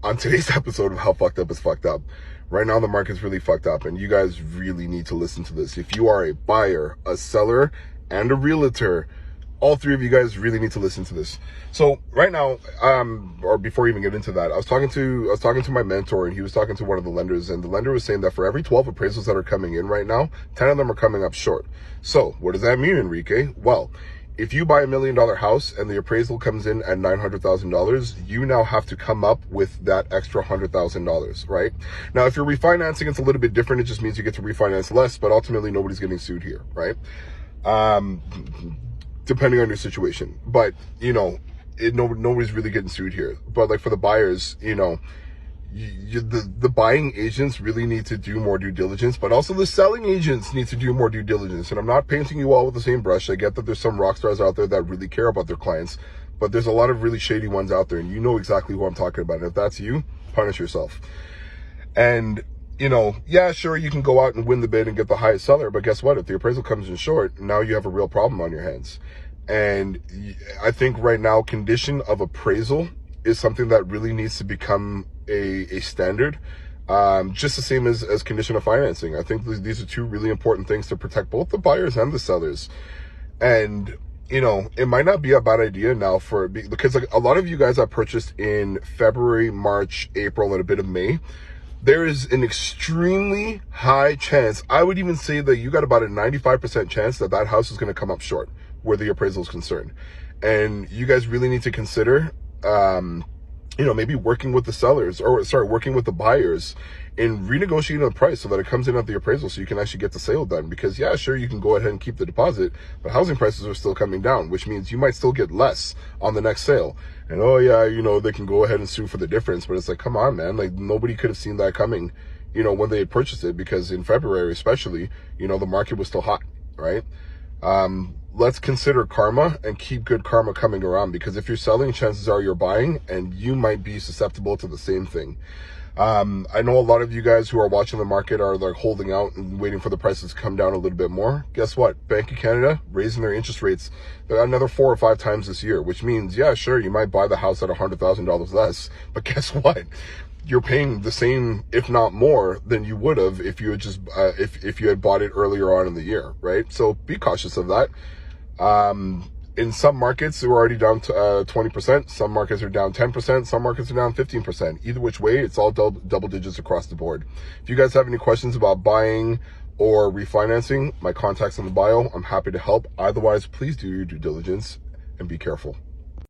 On today's episode of How Fucked Up is Fucked Up, right now the market's really fucked up, and you guys really need to listen to this. If you are a buyer, a seller, and a realtor, all three of you guys really need to listen to this. So right now, or before we even get into that, I was talking to my mentor, and he was talking to one of the lenders, and the lender was saying that for every 12 appraisals that are coming in right now, 10 of them are coming up short. So what does that mean, Enrique? Well, if you buy $1 million house and the appraisal comes in at $900,000, you now have to come up with that extra $100,000, right? Now, if you're refinancing, it's a little bit different. It just means you get to refinance less, but ultimately nobody's getting sued here, right? Depending on your situation. But, nobody's really getting sued here. But like for the buyers, the buying agents really need to do more due diligence, but also the selling agents need to do more due diligence. And I'm not painting you all with the same brush. I get that there's some rock stars out there that really care about their clients, but there's a lot of really shady ones out there, and you know exactly who I'm talking about. And if that's you, punish yourself. And yeah, sure, you can go out and win the bid and get the highest seller, but guess what? If the appraisal comes in short, now you have a real problem on your hands. And I think right now, condition of appraisal is something that really needs to become a standard, just the same as condition of financing. I think these are two really important things to protect both the buyers and the sellers. And it might not be a bad idea now because like a lot of you guys have purchased in February, March, April, and a bit of May. There is an extremely high chance, I would even say that you got about a 95% chance that house is going to come up short where the appraisal is concerned. And you guys really need to consider maybe working with the sellers, working with the buyers in renegotiating the price so that it comes in at the appraisal so you can actually get the sale done. Because yeah, sure, you can go ahead and keep the deposit, but housing prices are still coming down, which means you might still get less on the next sale. And oh yeah, they can go ahead and sue for the difference, but it's like, come on, man, like nobody could have seen that coming, when they had purchased it, because in February especially, the market was still hot, right? Let's consider karma and keep good karma coming around, because if you're selling, chances are you're buying, and you might be susceptible to the same thing. I know a lot of you guys who are watching the market are like holding out and waiting for the prices to come down a little bit more. Guess what? Bank of Canada raising their interest rates another 4 or 5 times this year, which means, yeah, sure, you might buy the house at $100,000 less, but guess what? You're paying the same, if not more, than you would have if you had just if you had bought it earlier on in the year, right? So be cautious of that. In some markets, we're already down to 20%. Some markets are down 10%. Some markets are down 15%. Either which way, it's all double digits across the board. If you guys have any questions about buying or refinancing, my contact's in the bio. I'm happy to help. Otherwise, please do your due diligence and be careful.